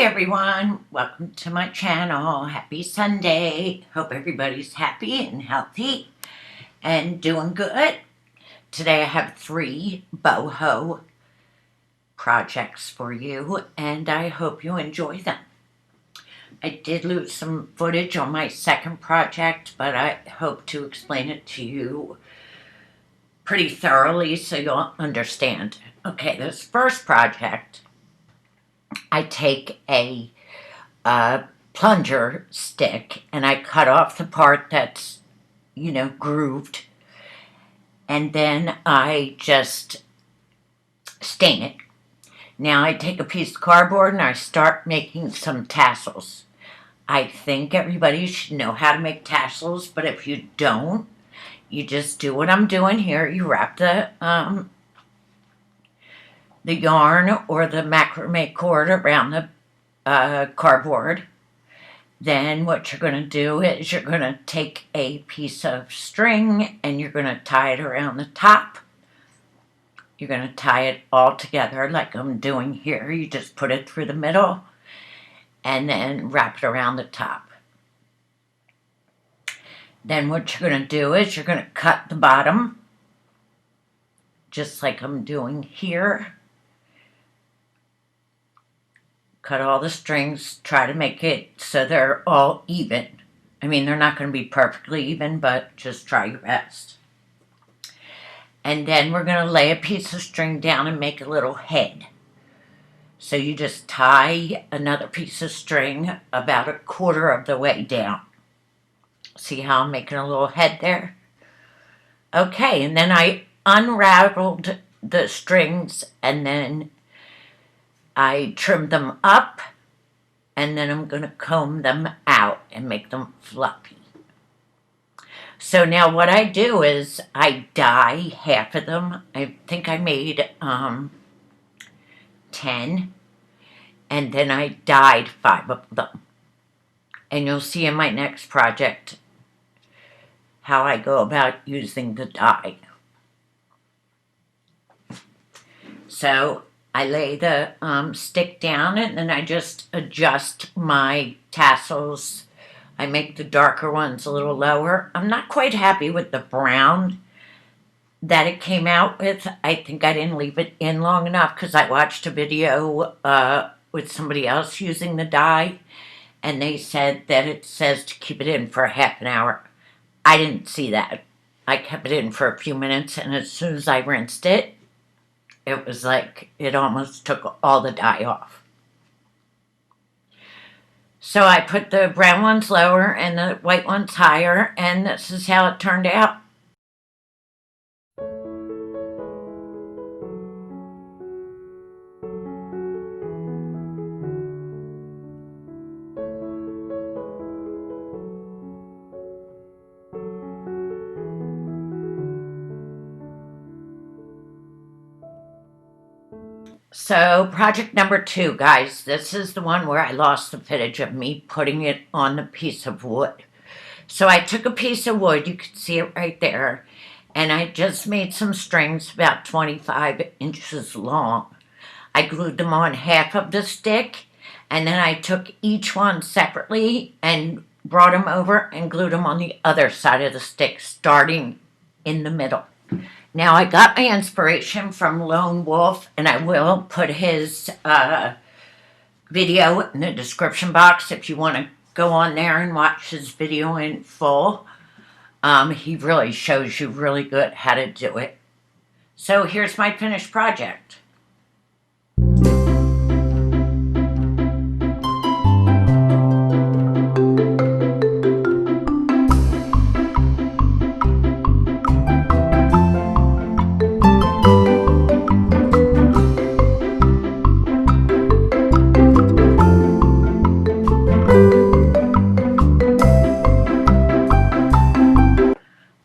everyone, welcome to my channel. Happy Sunday. Hope everybody's happy and healthy and doing good. Today I have 3 boho projects for you and I hope you enjoy them. I did lose some footage on my second project, but I hope to explain it to you pretty thoroughly so you'll understand. Okay, this first project, I take a plunger stick and I cut off the part that's, grooved, and then I just stain it. Now I take a piece of cardboard and I start making some tassels. I think everybody should know how to make tassels, but if you don't, you just do what I'm doing here. You wrap the yarn or the macrame cord around the cardboard. Then what you're going to do is you're going to take a piece of string and you're going to tie it around the top. You're going to tie it all together like I'm doing here. You just put it through the middle and then wrap it around the top. Then what you're going to do is you're going to cut the bottom just like I'm doing here. Cut all the strings, try to make it so they're all even. I mean, they're not going to be perfectly even, but just try your best. And then we're going to lay a piece of string down and make a little head. So you just tie another piece of string about 1/4 of the way down. See how I'm making a little head there? Okay, and then I unraveled the strings and then I trimmed them up, and then I'm going to comb them out and make them fluffy. So now what I do is I dye half of them. I think I made 10, and then I dyed 5 of them. And you'll see in my next project how I go about using the dye. So I lay the stick down and then I just adjust my tassels. I make the darker ones a little lower. I'm not quite happy with the brown that it came out with. I think I didn't leave it in long enough because I watched a video with somebody else using the dye and they said that it says to keep it in for half an hour. I didn't see that. I kept it in for a few minutes and as soon as I rinsed it, it was like it almost took all the dye off. So I put the brown ones lower and the white ones higher, and this is how it turned out. So project number 2, guys, this is the one where I lost the footage of me putting it on the piece of wood. So I took a piece of wood, you can see it right there, and I just made some strings about 25 inches long. I glued them on half of the stick, and then I took each one separately and brought them over and glued them on the other side of the stick, starting in the middle. Now, I got my inspiration from Lone Wolf, and I will put his video in the description box if you want to go on there and watch his video in full. He really shows you really good how to do it. So here's my finished project.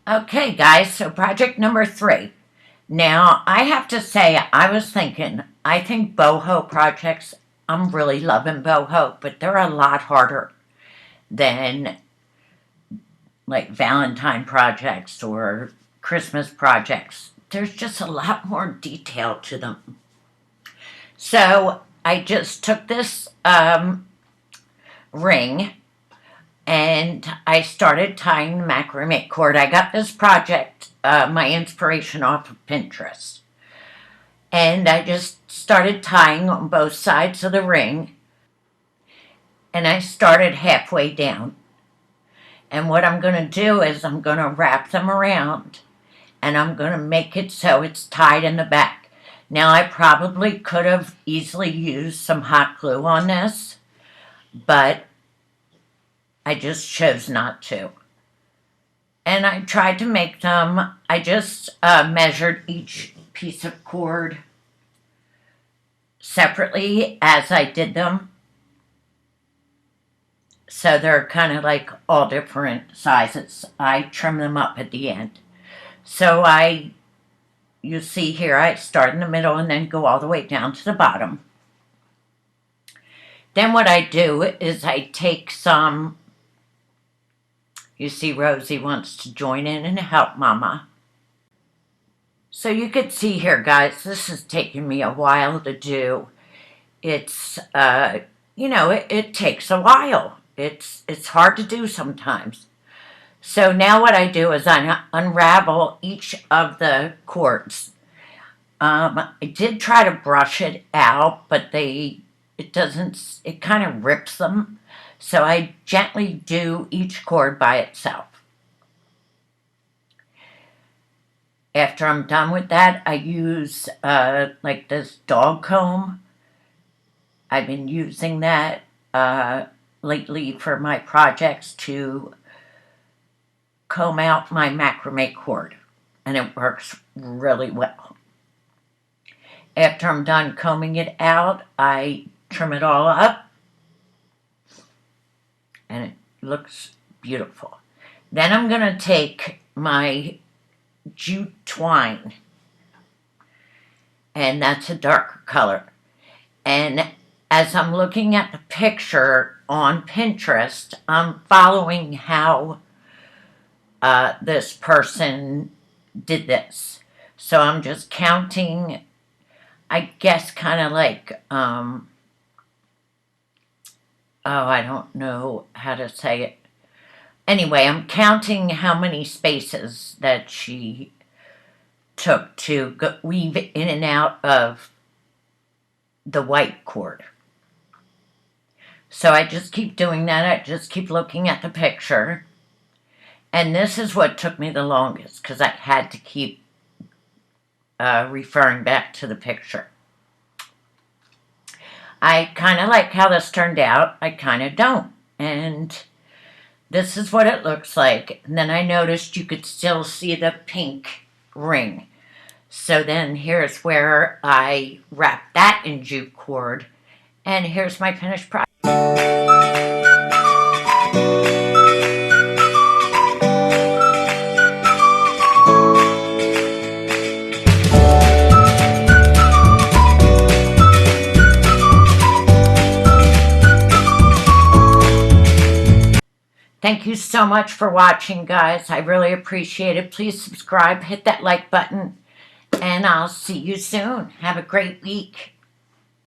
Okay, guys, so project number 3. Now, I have to say, I think boho projects, I'm really loving boho, but they're a lot harder than like Valentine projects or Christmas projects. There's just a lot more detail to them. So I just took this ring and I started tying the macrame cord. I got this project, my inspiration, off of Pinterest. And I just started tying on both sides of the ring. And I started halfway down. And what I'm going to do is I'm going to wrap them around. And I'm going to make it so it's tied in the back. Now, I probably could have easily used some hot glue on this, but I just chose not to. And I tried to make them, I just measured each piece of cord separately as I did them. So they're kind of like all different sizes. I trim them up at the end. So you see here, I start in the middle and then go all the way down to the bottom. Then what I do is I take some, you see Rosie wants to join in and help Mama. So you could see here, guys, this is taking me a while to do. It's, it takes a while. It's hard to do sometimes. So now what I do is I unravel each of the cords. I did try to brush it out, but it kind of rips them. So I gently do each cord by itself. After I'm done with that, I use like this dog comb. I've been using that lately for my projects to comb out my macrame cord, and it works really well. After I'm done combing it out, I trim it all up, and it looks beautiful. Then I'm going to take my jute twine, and that's a darker color. And as I'm looking at the picture on Pinterest, I'm following how this person did this. So I'm just counting, I guess, kind of like, I don't know how to say it. Anyway, I'm counting how many spaces that she took to weave in and out of the white cord. So I just keep doing that. I just keep looking at the picture. And this is what took me the longest, because I had to keep referring back to the picture. I kind of like how this turned out. I kind of don't. And this is what it looks like. And then I noticed you could still see the pink ring. So then here's where I wrap that in jute cord. And here's my finished product. Thank you so much for watching, guys. I really appreciate it. Please subscribe, hit that like button, and I'll see you soon. Have a great week.